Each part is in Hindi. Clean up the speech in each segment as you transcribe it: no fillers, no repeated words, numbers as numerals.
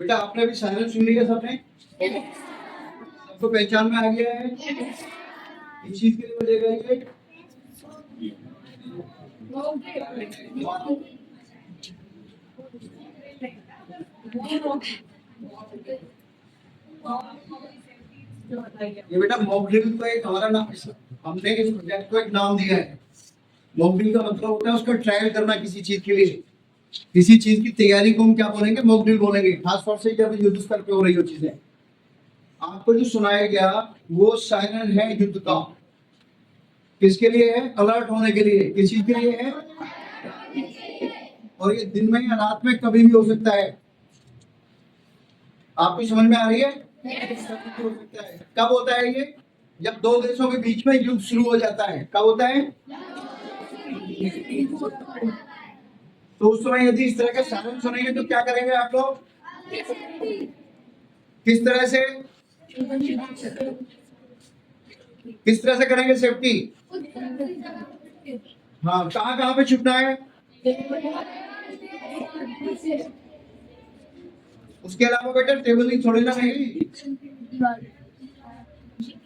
बेटा आपने अभी साइलेंस सुन लिया सबने, सबको पहचान में आ गया है इस चीज के लिए बजेगा ये। ये बेटा मॉक ड्रिल को एक हमारा नाम, हमने इस प्रोजेक्ट को एक नाम दिया है। मॉक ड्रिल का मतलब होता है उसका ट्रायल करना किसी चीज के लिए, किसी चीज की तैयारी को हम क्या बोलेंगे, मॉक ड्रिल बोलेंगे। खास तौर से जब युद्ध स्तर पे हो रही हो चीजें, आपको जो सुनाया गया वो सायरन है युद्ध का। किसके लिए है? अलर्ट होने के लिए। किस चीज के लिए है? और ये दिन में या रात में कभी भी हो सकता है। आपको समझ में आ रही है? हो सकता है। कब होता है ये? जब दो देशों के बीच में युद्ध शुरू हो जाता है। कब होता है? तो उस समय यदि इस तरह का सायरन सुनेंगे तो क्या करेंगे आप लोग? किस तरह से करेंगे सेफ्टी? हाँ, कहाँ पे छुपना है? उसके अलावा बेटा टेबलिंग थोड़ी ना रहेगी।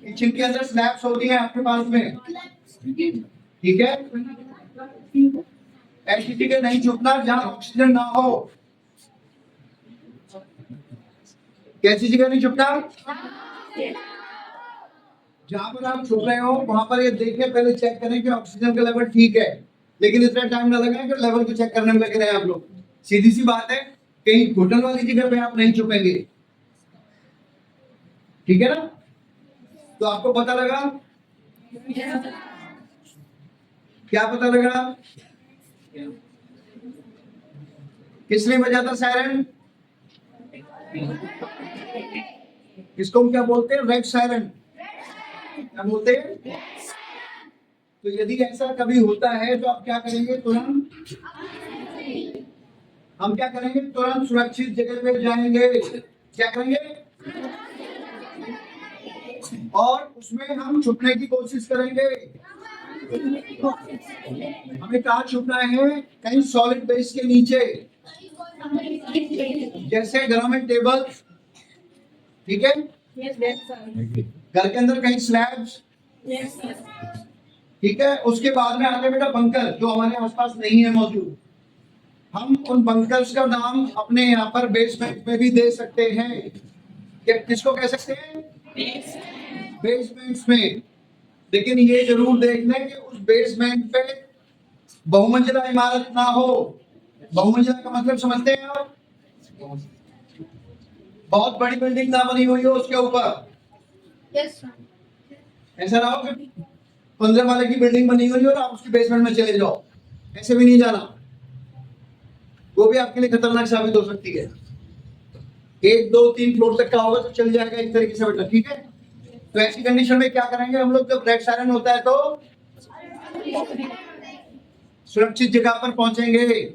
किचन के अंदर स्लैब्स होती हैं आपके पास में, ठीक है? ऐसी जगह नहीं छुपना जहाँ ऑक्सीजन ना हो। कैसी जगह नहीं छुपना? जहां पर आप छुप रहे हो वहां पर ये देखें, पहले चेक करें कि ऑक्सीजन का लेवल ठीक है। लेकिन इतना टाइम ना लगे कि लेवल को चेक करने में लगे रहे आप लोग। सीधी सी बात है, कहीं घुटन वाली जगह पे आप नहीं छुपेंगे, ठीक है ना? तो आपको पता लगा? क्या पता लगा? किसने बजा था सायरन? इसको हम क्या बोलते हैं? Red siren. क्या बोलते हैं? तो यदि ऐसा कभी होता है तो आप क्या करेंगे? तुरंत हम क्या करेंगे? तुरंत सुरक्षित जगह पे जाएंगे। क्या करेंगे? और उसमें हम छुपने की कोशिश करेंगे। हमें कहाँ छुपना है? कहीं सॉलिड बेस के नीचे, जैसे घरों में टेबल, ठीक है? घर के अंदर कहीं स्लैब्स, ठीक है? उसके बाद में आते बेटा बंकर, जो हमारे आसपास नहीं है मौजूद। हम उन बंकर्स का नाम अपने यहाँ पर बेसमेंट में भी दे सकते हैं। किसको कह सकते हैं? बेसमेंट्स में। लेकिन ये जरूर देख लें कि उस बेसमेंट पे बहुमंजिला इमारत ना हो। बहुमंजिला का मतलब समझते हैं आप? बहुत बड़ी बिल्डिंग ना बनी हुई हो उसके ऊपर। ऐसा ना हो कि 15 माले की बिल्डिंग बनी हुई हो और आप उसके बेसमेंट में चले जाओ। ऐसे भी नहीं जाना, वो भी आपके लिए खतरनाक साबित हो सकती है। 1 2 3 फ्लोर तक का होगा तो चल जाएगा एक तरीके से बेटा, ठीक है? तो ऐसी कंडीशन में क्या करेंगे हम लोग? जब रेड सायरन होता है तो सुरक्षित जगह पर पहुंचेंगे।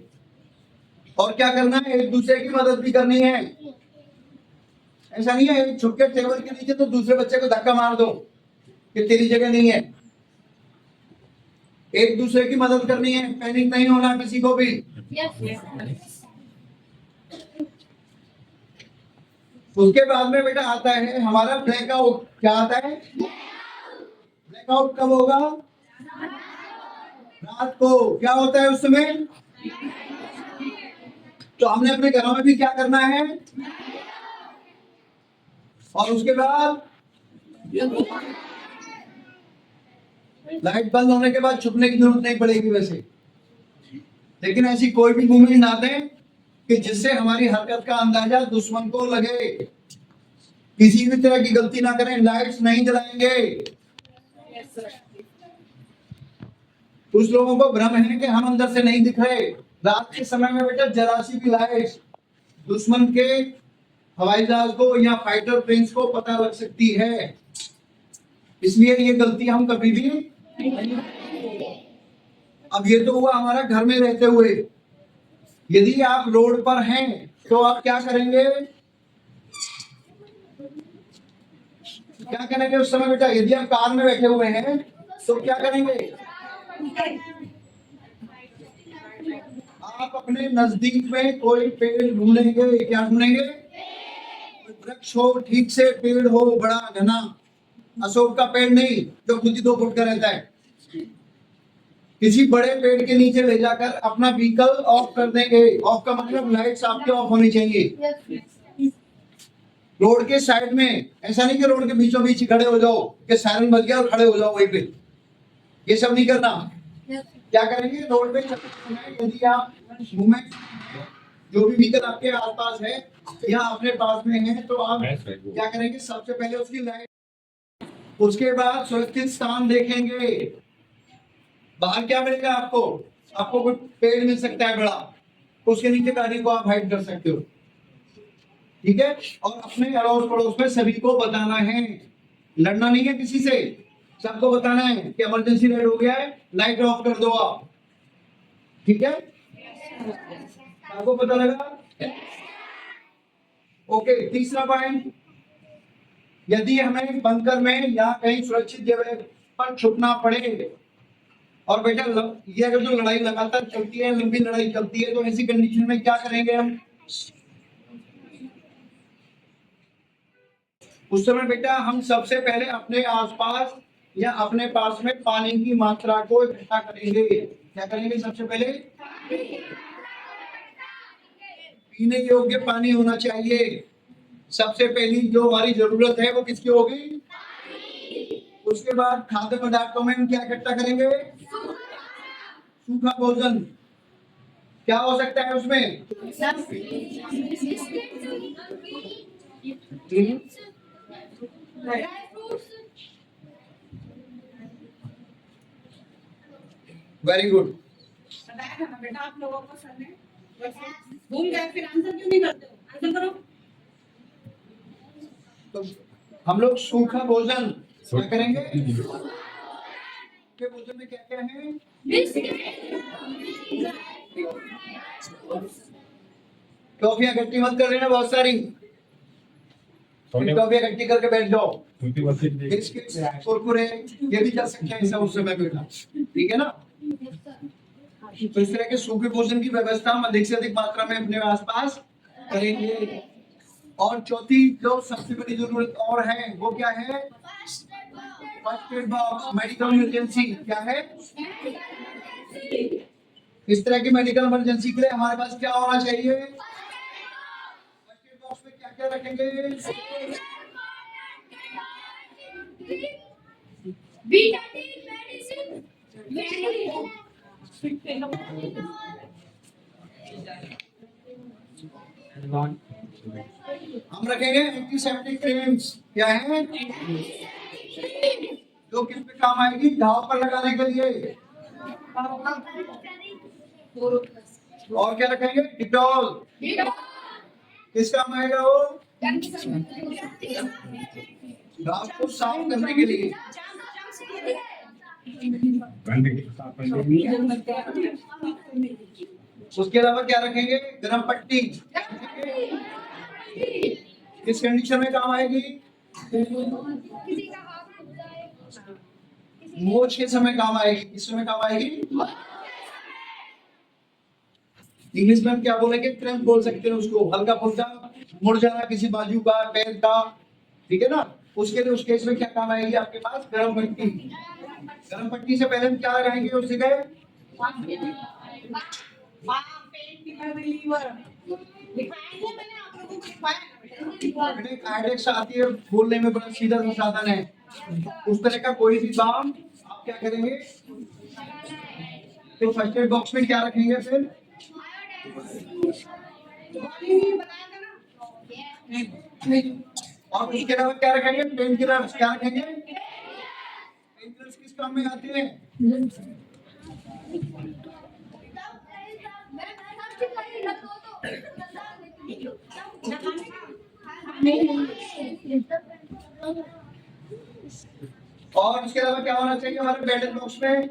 और क्या करना है? एक दूसरे की मदद भी करनी है। ऐसा नहीं है छुप के टेबल के नीचे तो दूसरे बच्चे को धक्का मार दो कि तेरी जगह नहीं है। एक दूसरे की मदद करनी है, पैनिक नहीं होना किसी को भी। उसके बाद में बेटा आता है हमारा ब्लैकआउट। क्या आता है? ब्लैकआउट कब होगा? रात को। क्या होता है उस समय? तो हमने अपने घरों में भी क्या करना है? और उसके बाद लाइट बंद होने के बाद छुपने की जरूरत नहीं पड़ेगी वैसे। लेकिन ऐसी कोई भी मूवमेंट ना दें कि जिससे हमारी हरकत का अंदाजा दुश्मन को लगे। किसी भी तरह की गलती ना करें। लाइट्स नहीं जलाएंगे। कुछ लोगों को भ्रम है कि हम अंदर से नहीं दिख रहे। रात के समय में बेटा जरा सी भी लाइट दुश्मन के हवाई जहाज को या फाइटर प्लेन्स को पता लग सकती है। इसलिए ये गलती हम कभी भी नहीं। अब ये तो हुआ हमारा घर में रहते हुए। यदि आप रोड पर हैं तो आप क्या करेंगे? क्या करेंगे उस समय बेटा? यदि आप कार में बैठे हुए हैं तो क्या करेंगे? आप अपने नजदीक में कोई पेड़ ढूंढेंगे। क्या ढूंढेंगे? वृक्ष हो, ठीक से पेड़ हो, बड़ा घना, अशोक का पेड़ नहीं जो खुद ही 2 फुट का रहता है। किसी बड़े पेड़ के नीचे ले जाकर अपना व्हीकल ऑफ कर देंगे। ऑफ का मतलब लाइट्स आपके ऑफ होनी चाहिए। रोड के साइड में, ऐसा नहीं कि रोड के बीचों बीच खड़े हो जाओ कि सायरन बज गया और खड़े हो जाओ वहीं पे, ये सब नहीं करना। क्या करेंगे, रोड पे चलते समय यदि आप घूमे, जो भी व्हीकल आपके आसपास है या अपने पास में है, तो आप क्या करेंगे, सबसे पहले उसकी लाइट, उसके बाद सुरक्षित स्थान देखेंगे। बाहर क्या मिलेगा आपको, आपको कोई पेड़ मिल सकता है बड़ा, तो उसके नीचे गाड़ी को आप हाइड कर सकते हो, ठीक है। और अपने अड़ोस पड़ोस में सभी को बताना है, लड़ना नहीं है किसी से, सबको बताना है कि इमरजेंसी लाइट हो गया है, लाइट ऑफ कर दो आप, ठीक है। आपको पता लगा? ओके, तीसरा पॉइंट, यदि हमें बंकर में या कहीं सुरक्षित जगह पर छुपना पड़े, और बेटा ये अगर जो लड़ाई लगातार चलती है, लंबी लड़ाई चलती है, तो ऐसी कंडीशन में क्या करेंगे हम? उस समय बेटा हम सबसे पहले अपने आसपास या अपने पास में पानी की मात्रा को इकट्ठा करेंगे। क्या करेंगे? सबसे पहले पीने योग्य पानी होना चाहिए। सबसे पहली जो हमारी जरूरत है वो किसकी होगी? उसके बाद खाद्य पदार्थों में हम क्या इकट्ठा करेंगे? सूखा भोजन। क्या हो सकता है उसमें? Very good. बेटा आप लोगों को सर ने भूल गए, फिर आंसर क्यों नहीं करते हो? आंसर करो। तो हम लोग सूखा भोजन क्या करेंगे? सूखे भोजन में क्या क्या है? टॉफियां इकट्ठी मत कर लेना बहुत सारी, टॉफियां इकट्ठी करके बैठ जाओ। बिस्किट्स, कुरकुरे, ये भी जा सकते हैं उस समय बेटा, ठीक है ना। तो इस तरह के सूखे भोजन की व्यवस्था हम अधिक से अधिक मात्रा में अपने आसपास करेंगे। और चौथी जो सबसे बड़ी जरूरत और है वो क्या है? First aid box, medical emergency. क्या है? इस तरह की मेडिकल इमरजेंसी के लिए हमारे पास क्या होना चाहिए? फर्स्ट एड बॉक्स में क्या क्या रखेंगे? हम रखेंगे एंटीसेप्टिक क्रीम्स। क्या है? जो किस पे काम आएगी? घाव पर लगाने के लिए। और क्या रखेंगे? डिटॉल। किस काम आएगा वो? घाव को साफ करने के लिए। उसके अलावा क्या रखेंगे? गरम पट्टी। किस कंडीशन में काम आएगी? मोच के समय काम आएगी। किस समय काम आएगी? इंग्लिश में हम क्या बोलेंगे? क्रैम्प बोल सकते हैं उसको, हल्का फुल्का मुड़ जाना किसी बाजू का, पैर का, ठीक है ना। उसके लिए उस केस में क्या काम आएगी आपके पास? गरम पट्टी। गरम पट्टी से पहले हम क्या लगाएंगे उस जगह? आइडेक्स आती है, बोलने में बड़ा सीधा सा साधन है। उस तरह का कोई भी बाम आप क्या करेंगे? तो फर्स्ट एड बॉक्स में क्या रखेंगे फिर? और उसके अलावा क्या रखेंगे? Pain killers. क्या रखेंगे? पेन किलर्स किस काम में आते हैं? और उसके अलावा क्या होना चाहिए हमारे बैंडेज बॉक्स में?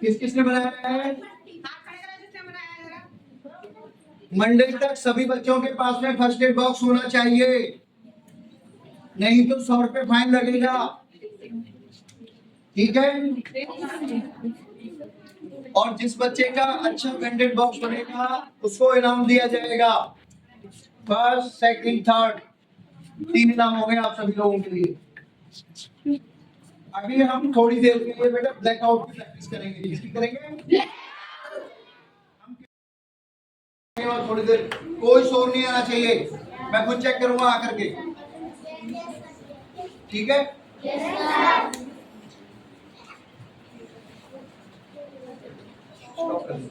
किस किसने बनाया है? मंडे तक सभी बच्चों के पास में फर्स्ट एड बॉक्स होना चाहिए। नहीं तो 100 रुपये फाइन लगेगा। ठीक है। और जिस बच्चे का अच्छा वेंडेड बॉक्स बनेगा उसको इनाम दिया जाएगा। फर्स्ट, सेकंड, थर्ड, 3 इनाम हो गए आप सभी लोगों के लिए। अभी हम थोड़ी देर के लिए बेटा ब्लैकआउट की प्रैक्टिस करेंगे। किसकी करेंगे? और थोड़ी देर कोई शोर नहीं आना चाहिए, मैं खुद चेक करूंगा आकर के। ठीक है। Stop कर दो।